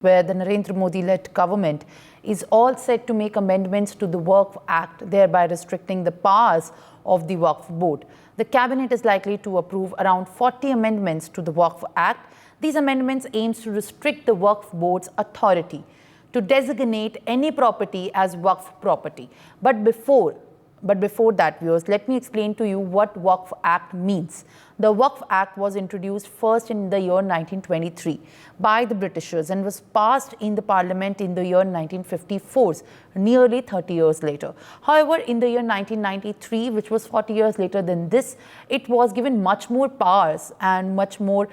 where the Narendra Modi-led government is all set to make amendments to the Waqf Act, thereby restricting the powers of the Waqf Board. The cabinet is likely to approve around 40 amendments to the Waqf Act. These amendments aim to restrict the Waqf Board's authority to designate any property as Waqf property. But before that, viewers, let me explain to you what Waqf Act means. The Waqf Act was introduced first in the year 1923 by the Britishers and was passed in the Parliament in the year 1954, nearly 30 years later. However, in the year 1993, which was 40 years later than this, it was given much more powers and much more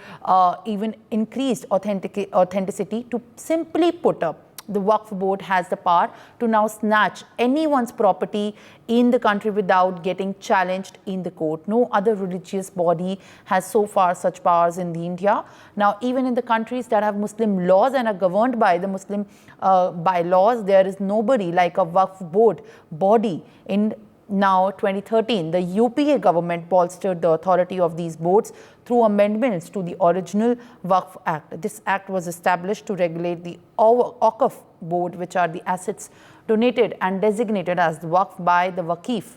even increased authenticity. To simply put up, the Waqf Board has the power to now snatch anyone's property in the country without getting challenged in the court. No other religious body has so far such powers in India. Now, even in the countries that have Muslim laws and are governed by the Muslim bylaws, there is nobody like a Waqf Board body. In now 2013, the UPA government bolstered the authority of these boards through amendments to the original Waqf Act. This act was established to regulate the Waqf Board, which are the assets donated and designated as the Waqf by the Waqif,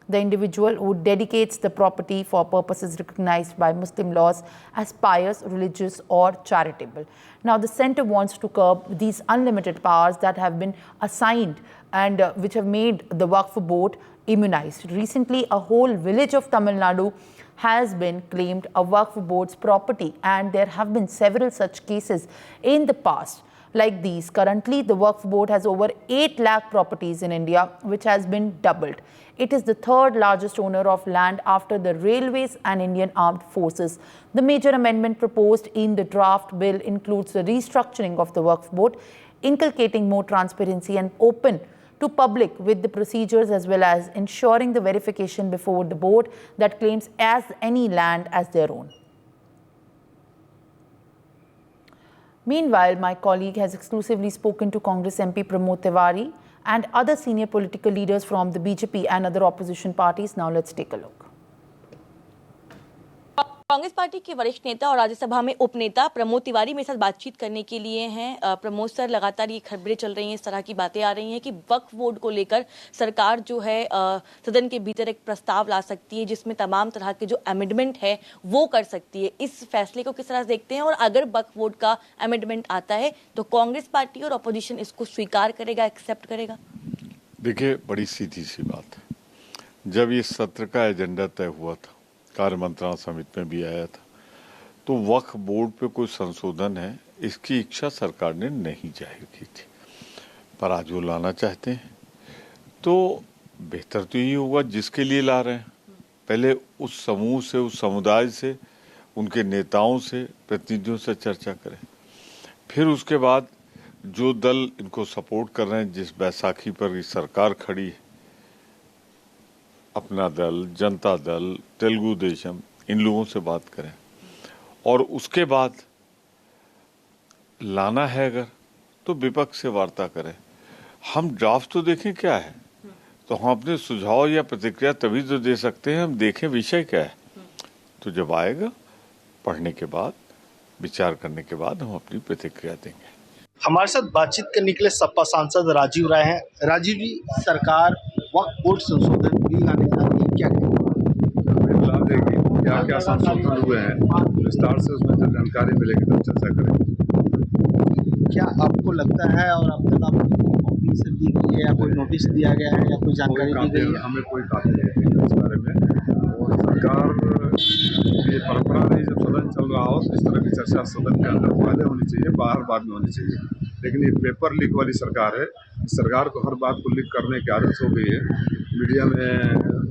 the individual who dedicates the property for purposes recognized by Muslim laws as pious, religious or charitable. Now, the centre wants to curb these unlimited powers that have been assigned and which have made the Waqf Board immunized. Recently, a whole village of Tamil Nadu has been claimed a Waqf Board's property, and there have been several such cases in the past like these. Currently, the Waqf Board has over 8 lakh properties in India, which has been doubled. It is the third largest owner of land after the railways and Indian Armed Forces. The major amendment proposed in the draft bill includes the restructuring of the Waqf Board, inculcating more transparency and open to public with the procedures, as well as ensuring the verification before the board that claims as any land as their own. Meanwhile, my colleague has exclusively spoken to Congress MP Pramod Tiwari and other senior political leaders from the BJP and other opposition parties. Now let's take a look. Congress party के वरिष्ठ नेता और राज्यसभा में उपनेता प्रमोद तिवारी मेरे साथ बातचीत करने के लिए हैं। प्रमोद सर, लगातार ये खबरें चल रही हैं, इस तरह की बातें आ रही हैं कि वक्फ बोर्ड को लेकर सरकार जो है सदन के भीतर एक प्रस्ताव ला सकती है जिसमें तमाम तरह के जो अमेंडमेंट है वो कर सकती है। इस फैसले को किस तरह से देखते हैं, और अगर वक्फ बोर्ड का अमेंडमेंट आता है तो कांग्रेस पार्टी और अपोजिशन इसको स्वीकार करेगा, एक्सेप्ट करेगा? देखिए, बड़ी सीधी सी बात है। जब ये सत्र का एजेंडा तय हुआ था, कार्य मंत्रणा समिति में भी आया था, तो वक्फ बोर्ड पे कोई संशोधन है इसकी इच्छा सरकार ने नहीं जाहिर की थी, पर आज वो लाना चाहते हैं तो बेहतर तो यही होगा जिसके लिए ला रहे हैं पहले उस समूह से, उस समुदाय से, उनके नेताओं से, प्रतिनिधियों से चर्चा करें, फिर उसके बाद जो दल इनको सपोर्ट कर रहे हैं, जिस बैसाखी पर ये सरकार खड़ी है, अपना दल, जनता दल, तेलुगु देशम, इन लोगों से बात करें और उसके बाद लाना है अगर तो विपक्ष से वार्ता करें। हम ड्राफ्ट तो देखें क्या है, तो हम अपने सुझाव या प्रतिक्रिया तभी तो दे सकते हैं, हम देखें विषय क्या है, तो जब आएगा पढ़ने के बाद, विचार करने के बाद हम अपनी प्रतिक्रिया देंगे। हमारे साथ बातचीत करने के लिए सपा सांसद राजीव राय हैं। राजीव जी, सरकार वक्फ बोर्ड संशोधन बिल लाने जा रही है, क्या कहेंगे? ला देगी, क्या क्या संशोधन हुए हैं विस्तार से उसमें जब जानकारी मिलेगी तब चर्चा करेंगे। क्या आपको लगता है, और अब तक आपको कॉपी से दी गई है या कोई नोटिस दिया गया है या कोई जानकारी दी गई है? हमें कोई काफी नहीं है इस बारे में, और सरकार ये परंपरा नहीं, जब सदन चल रहा हो तो इस तरह की चर्चा सदन के अंदर पहले होनी चाहिए, बाहर बाद में होनी चाहिए। लेकिन ये पेपर लीक वाली सरकार है, सरकार को हर बात को लीक करने की आदत हो गई है। मीडिया में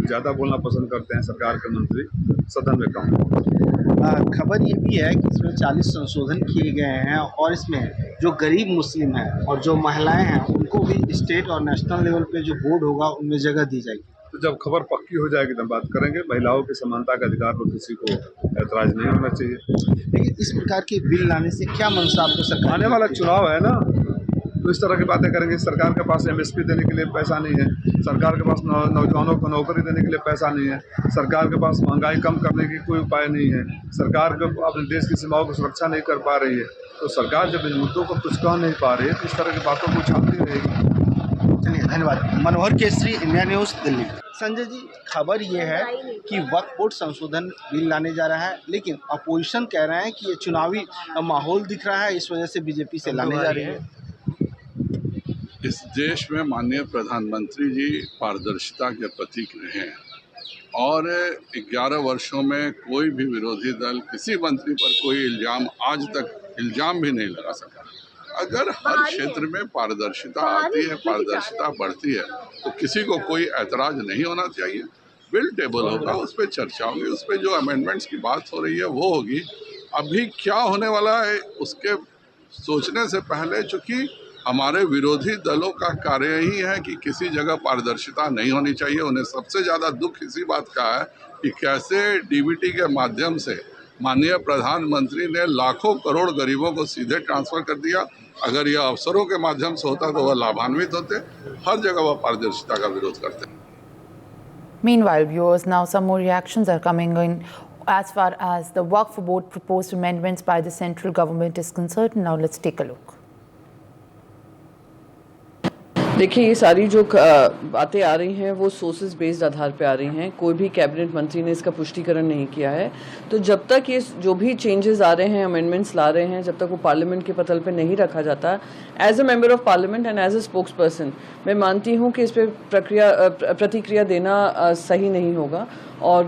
ज़्यादा बोलना पसंद करते हैं सरकार के मंत्री, सदन में कम। खबर ये भी है कि इसमें 40 संशोधन किए गए हैं और इसमें जो गरीब मुस्लिम हैं और जो महिलाएं हैं उनको भी स्टेट और नेशनल लेवल पे जो बोर्ड होगा उनमें जगह दी जाएगी। तो जब खबर पक्की हो जाएगी तब बात करेंगे। महिलाओं की समानता का अधिकार पर किसी को ऐतराज नहीं होना चाहिए। लेकिन इस प्रकार के बिल लाने से क्या मंशा आपको सरकार? आने वाला चुनाव है ना, तो इस तरह की बातें करेंगे। सरकार के पास MSP देने के लिए पैसा नहीं है, सरकार के पास नौजवानों को नौकरी देने के लिए पैसा नहीं है, सरकार के पास महंगाई कम करने की कोई उपाय नहीं है, सरकार को अपने देश की सीमाओं की सुरक्षा नहीं कर पा रही है। तो सरकार जब इन मुद्दों को कुछ कह नहीं पा रही है तो इस तरह की बातों को उछालती रहेगी। चलिए, धन्यवाद। मनोहर केसरी, इंडिया न्यूज़, दिल्ली। संजय जी, खबर ये है कि वक्फ बोर्ड संशोधन बिल लाने जा रहा है, लेकिन अपोजिशन कह रहे हैं कि ये चुनावी माहौल दिख रहा है, इस वजह से बीजेपी से लाने जा रही है। इस देश में माननीय प्रधानमंत्री जी पारदर्शिता के प्रतीक रहे हैं और 11 वर्षों में कोई भी विरोधी दल किसी मंत्री पर कोई आज तक इल्जाम भी नहीं लगा सका। अगर हर क्षेत्र में पारदर्शिता आती है, पारदर्शिता बढ़ती है, तो किसी को कोई ऐतराज नहीं होना चाहिए। बिल टेबल होगा, उस पर चर्चा होगी, उस पर जो अमेंडमेंट्स की बात हो रही है वो होगी। अभी क्या होने वाला है उसके सोचने से पहले, चूंकि हमारे विरोधी दलों का कार्य ही है कि किसी जगह पारदर्शिता नहीं होनी चाहिए। उन्हें सबसे ज़्यादा दुख इसी बात का है कि कैसे डीबीटी के माध्यम से माननीय प्रधानमंत्री ने लाखों करोड़ गरीबों को सीधे ट्रांसफर कर दिया। अगर यह अफसरों के माध्यम से होता तो वह लाभान्वित होते। हर जगह वह पारदर्शिता का विरोध करते। Meanwhile, viewers, now some more reactions are coming in as far as the Waqf Board proposed amendments by the central government is concerned. Now let's take a look. देखिए, ये सारी जो बातें आ रही हैं वो सोर्सेज बेस्ड आधार पे आ रही हैं। कोई भी कैबिनेट मंत्री ने इसका पुष्टिकरण नहीं किया है। तो जब तक ये जो भी चेंजेस आ रहे हैं, अमेंडमेंट्स ला रहे हैं, जब तक वो पार्लियामेंट के पटल पे नहीं रखा जाता, as a member of parliament and as a spokesperson मैं मानती हूँ कि इस पर प्रतिक्रिया देना सही नहीं होगा। और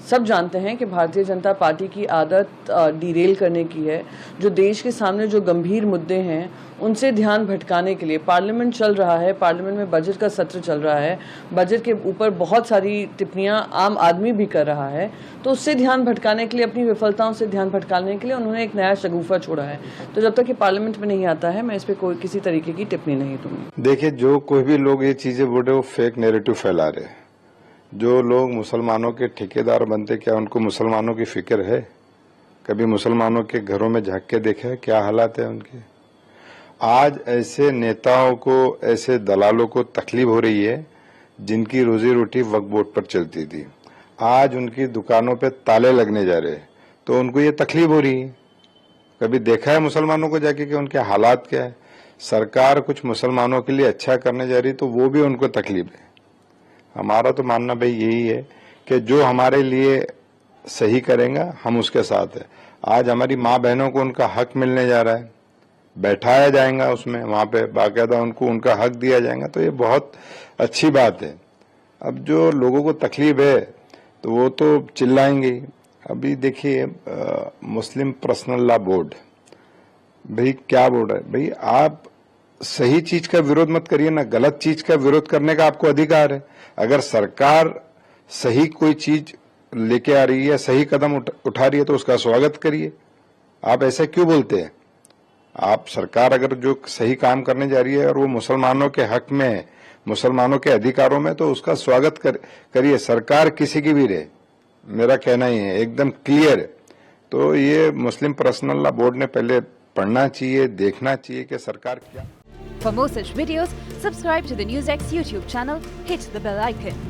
सब जानते हैं कि भारतीय जनता पार्टी की आदत डिरेल करने की है। जो देश के सामने जो गंभीर मुद्दे हैं उनसे ध्यान भटकाने के लिए पार्लियामेंट चल रहा है, पार्लियामेंट में बजट का सत्र चल रहा है, बजट के ऊपर बहुत सारी टिप्पणियां आम आदमी भी कर रहा है, तो उससे ध्यान भटकाने के लिए, अपनी विफलताओं से ध्यान भटकाने के लिए उन्होंने एक नया शगुफा छोड़ा है। तो जब तक ये पार्लियामेंट में नहीं आता है मैं इस पर कोई किसी तरीके की टिप्पणी नहीं दूंगी। देखिए, जो कोई भी लोग ये चीजें बोल रहे वो फेक नैरेटिव फैला रहे हैं। जो लोग मुसलमानों के ठेकेदार बनते, क्या उनको मुसलमानों की फिक्र है? कभी मुसलमानों के घरों में झांक के देखा है क्या हालात है उनके? आज ऐसे नेताओं को, ऐसे दलालों को तकलीफ हो रही है जिनकी रोजी रोटी वक्फ बोर्ड पर चलती थी। आज उनकी दुकानों पे ताले लगने जा रहे हैं तो उनको ये तकलीफ हो रही है। कभी देखा है मुसलमानों को जाके कि उनके हालात क्या है? सरकार कुछ मुसलमानों के लिए अच्छा करने जा रही तो वो भी उनको तकलीफ है। हमारा तो मानना भाई यही है कि जो हमारे लिए सही करेगा हम उसके साथ है। आज हमारी माँ बहनों को उनका हक मिलने जा रहा है, बैठाया जाएगा उसमें, वहां पे बाकायदा उनको उनका हक दिया जाएगा, तो ये बहुत अच्छी बात है। अब जो लोगों को तकलीफ है तो वो तो चिल्लाएंगे। अभी देखिए, मुस्लिम पर्सनल लॉ बोर्ड, भाई क्या बोल रहा है? भाई आप सही चीज का विरोध मत करिए ना, गलत चीज का विरोध करने का आपको अधिकार है। अगर सरकार सही कोई चीज लेके आ रही है, सही कदम उठा रही है तो उसका स्वागत करिए। आप ऐसा क्यों बोलते हैं? आप सरकार अगर जो सही काम करने जा रही है और वो मुसलमानों के हक में है, मुसलमानों के अधिकारों में, तो उसका स्वागत करिए। सरकार किसी की भी रहे, मेरा कहना ही है, एकदम क्लियर है। तो ये मुस्लिम पर्सनल लॉ बोर्ड ने पहले पढ़ना चाहिए, देखना चाहिए कि सरकार क्या। For more such videos, subscribe to the NewsX YouTube channel, hit the bell icon.